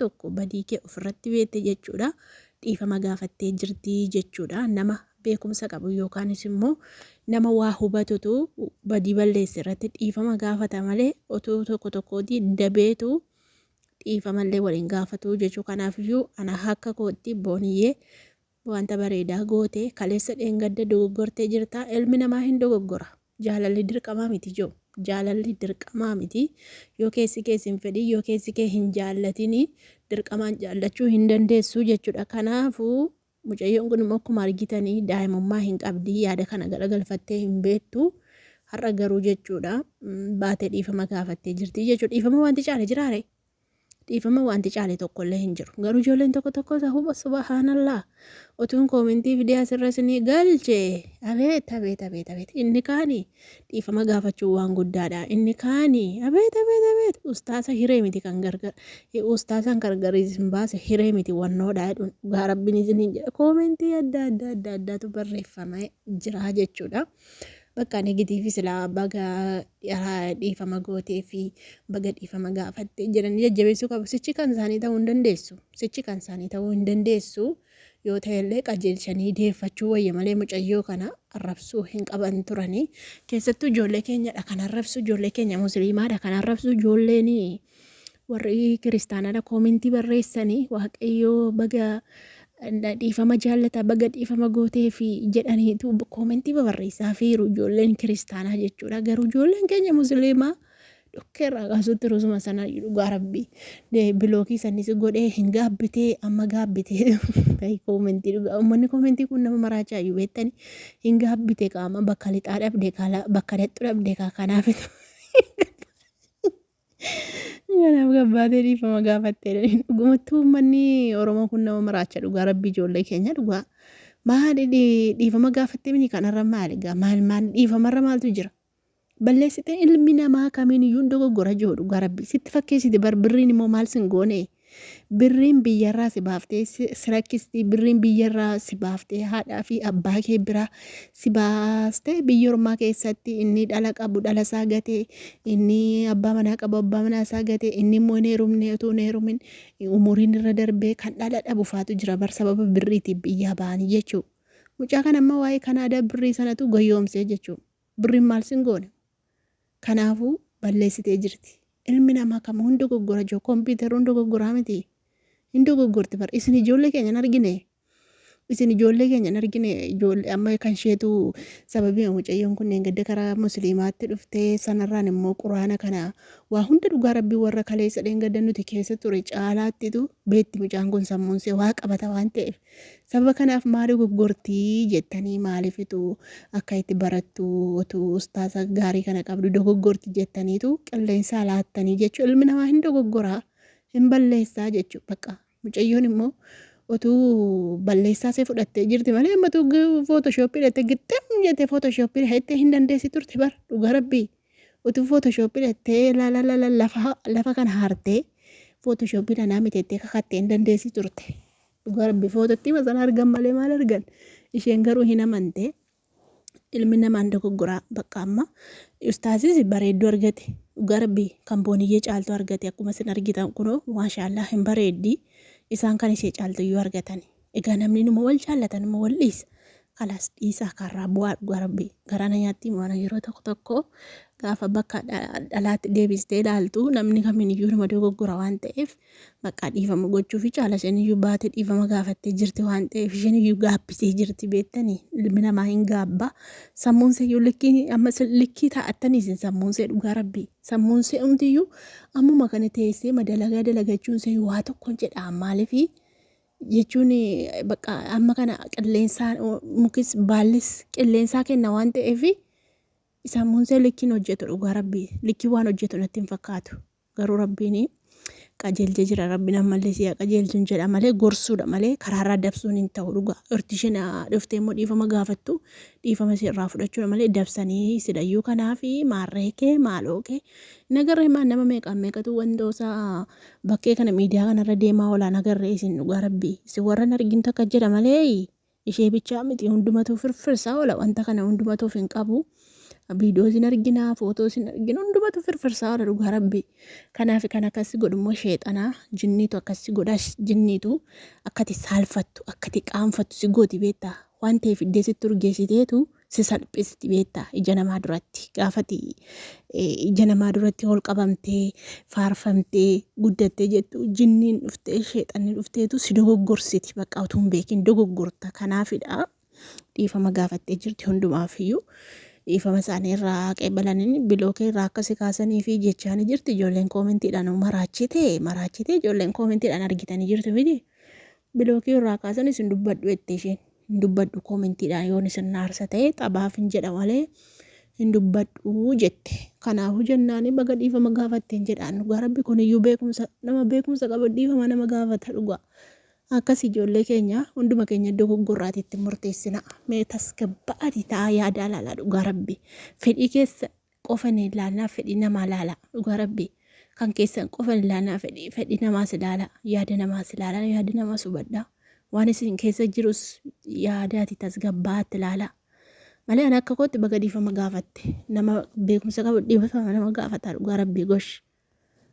tokko badii kee ofirratti beekte jechuudha. Dhiifama gaafattee jirti jechuudha. Nama beekumsa qabu yookaanis immoo nama waa hubatutu badii balleesse irratti dhiifama gaafata malee otoo tokko tokkooti dabeetu dhiifamallee waliin gaafatu jechuu. Kanaafiyyuu ana akka kootti booniyyee wanta bareedaa goote kaleessa dheengadda dogoggortee jirta. Ilmi namaa hin dogoggora. Jaalalli dirqamaa miti joo. Jaalalli dirqamaa miti. Yoo keessi kee hin fedhin yoo keessi kee hin jaallatini dirqamaan jaallachuu hin dandeessu jechuudha. Kanaafuu mucayyoon kun immoo akkuma argitanii daa'imummaa hin qabdi. Yaada kana garagalfattee hin beektu. Har'a garuu jechuudha baatee dhiifama gaafattee jirti jechuudha. Dhiifama wanti caale jiraare. Dhiifama wanti caale tokkollee hin jiru. Garuu ijoolleen tokko huba subhaanallaa. Otuun koomentii viidiyoo asirra isinii galche. Abeet. Inni kaani dhiifama gaafachuu waan guddaadha. Inni kaani abeet. Ustaasa hiree miti kan gargar. Ustaasaan gargariisin baase hiree miti wannoodha. Dhugaa rabbiin isiniin jedha. Koomentii addaatu barreeffamee jira jechuudha. Bakka negatiifi silaa baga dhiifama gootee fi baga dhiifama gaafattee jiran jajjabeessuu qabu. Sichi kan isaanii ta'uu hin dandeessu. Yoo ta'ellee qajeelchanii deeffachuu wayya malee mucayyoo kana arrabsuu hin qaban turanii. Keessattuu ijoollee keenyadha kan arrabsu. Ijoollee keenya musliimaadha kan arrabsu. Ijoolleen warri kiristaanadha koomentii barreessanii waaqayyoo baga dhiifama jaallata baga dhiifama gootee fi jedhaniitu koomentii barreessaa fiiru ijoolleen kiristaanaa jechuudha. Garuu ijoolleen keenya musliimaa dhokkeerraa kaasutti rusuma sana dhugaa rabbii bilookii sannis godhee hin gaabbitee amma gaabbitee koomentii dhugaa uummanni koomentii kun nama maraachaa iyyuu beektanii hin gaabbitee qaama bakka lixaa dhabdee bakka dhexxu dhabdee kanaafidha. Kanaaf gabbaatee dhiifama gaafattee dhugumatti uummanni Oromoo kun nama maraacha dhugaa rabbii ijoollee keenya dhugaa maali dhiifama gaafattee mini kanarra maali maal dhiifamarra maaltu jira balleessitee ilmi namaa kamiin iyyuu dogoggora jiru dhugaa rabbii sitti fakkeessite birriin immoo maal sin goone birriin biyyarraa si baaftee si rakkisti birriin biyyarraa si baaftee haadhaa fi abbaa kee biraa si baastee biyya ormaa keessatti inni dhala qabu dhala isaa gatee inni abbaa manaa qabu abbaa manaa isaa gatee inni immoo hin heerumne otoo hin heerumin umuriin irra darbee kan dhala dhabu faatu jira bar sababa birriitiif biyyaa ba'anii jechuudha. Mucaa kana amma waa'ee Kanaadaa birrii sanatu goyoomsee jechuudha. Birriin maal sin goone? Kanaafuu balleessitee jirti. Ilmi namaa kam hundi dogoggora jiru kompiitara hundi dogoggoraa miti. Hin dogoggorti bar isin ijoollee keenya hin argine. Ijoollee amma kan isheetu sababii mucayyoon kunneen gadda karaa musliimaatti dhuftee sanarraan immoo quraana kana waa hunda dhugaa rabbii warra kaleessa dheengadda nuti keessa ture caalaattitu beetti mucaan kun sammuunsee waa qabata waan ta'eef sababa kanaaf maal dogoggortii jettanii maalifitu akka itti barattu otuu ustaasa gaarii kana qabdu dogoggorti jettaniitu qilleensaa laattanii jechuu ilmi namaa hin dogoggoraa hin balleessaa jechuu bakka mucayyoon immoo otuu balleessaa see fudhattee jirti malee ammatu footooshooppii dhattee gixxam jettee footooshooppii dhattee hin dandeessi turte bar dhugaa rabbii otuu footooshooppii dhattee lafa kan haartee footooshooppii dhanaa miteettee kakattee hin dandeessi turte dhugaa rabbii footootti masana argan malee maal argan isheen garuu hin amante ilmi namaan dogoggoraa bakka amma ustaasis bareedduu argate dhugaa rabbii kan booniyyee caaltuu argate akkuma isin argitan kunoo maashaallah hin bareeddi. Isaan kan ishee caaltu iyyuu argatan. Egaa namni numa wal jaallatan numa wal dhiisa. Kalaas dhiisaa karraa bu'aa dhugaa rabbii. Garana nyaatti mana yeroo tokko gaafa bakka dhalaatti deebistee ilaaltu namni kamiin iyyuu nama dogoggora waan ta'eef maqaa dhiifama gochuu fi caala isheen iyyuu baatee dhiifama gaafattee jirti waan ta'eef isheen iyyuu gaabbisee jirti beektanii ilmi namaa hin gaabba. Sammuunsee iyyuu likkii taa'attanii isin sammuunsee dhugaa rabbii. Sammuunsee humtiyyuu ammuma kana teessee madalagaa dalagachuunsee waa tokkoon jedha maaliifi jechuun bakka amma kana qilleensaa mukis baallis qilleensaa kenna waan ta'eef sammuunsee likkiin hojjetu dhugaa rabbii likkii waan hojjetu natti hin fakkaatu garuu rabbiin qajeelchee jira rabbiin ammallee si'a qajeelchuun jedha malee gorsuudha malee karaarraa dabsuun hin ta'u dhugaa irtishin dhuftee immoo dhiifama gaafattu dhiifama sirraa fudhachuudha malee dabsanii sidhayyuu kanaaf maarree kee maaloo kee nagarree maan nama meeqatu wantoosa bakkee kana miidiyaa kanarra deemaa oolaan agarree isin dhugaa rabbii isin warran argintu akka jedha malee ishee bichaa miti hundumatu firfirsaa oola wanta kana hundumatuuf hin qabu. viidiyoo sin argina footoo sin argina hundumatu firfirsaa ola dhugaa rabbi kanaaf kan akkasi godhummoo sheexanaa jinniitu akkasi godha jinniitu akkati saalfattu akkati qaanfattu si gooti beektaa waan ta'eef iddee sitti urgeessiteetu si salphisti beektaa ija namaa duratti gaafati ija namaa duratti ol qabamtee faarfamtee guddattee jettu jinniin dhuftee sheexanni dhufteetu si dogoggorsiti bakka utuu hin beekin dogoggorta kanaafidha dhiifama gaafattee jirti hundumaafiyyuu dhiifama isaanii irraa qeebalanii bilookee irraa akkasi kaasanii fi jechaanii jirti ijoolleen koomentiidhaan maraachitee ijoolleen koomentiidhaan argitanii jirtu miti bilookee irraa kaasanis hin dubbadhu jettee isheen hin dubbadhu koomentiidhaan yoon isin naarsa ta'e xabaaf hin jedha malee hin dubbadhu jette kanaafuu jennaanii baga dhiifama gaafatteen jedhaan dhugaa rabbi kuniyyuu nama beekumsa qaba dhiifama nama gaafata dhugaa akkas ijoollee keenya hunduma keenya iddoo goggorraatiitti murteessina mee tasgabba'ati ta'a yaada laala dhugaa rabbi fedhii keessa qofa ni ilaalnaa fedhii namaa laala dhugaa rabbi kan keessan qofa ni ilaalnaa fedhii namaas ilaala yaada namaas ilaala yaada namaas hubadhaa waan isin keessa jirus yaadaati tasgabba'atti ilaala malee ana akka kootti baga dhiifama gaafatte nama beekumsa qabu dhiifama nama gaafata dhugaa rabbi gosh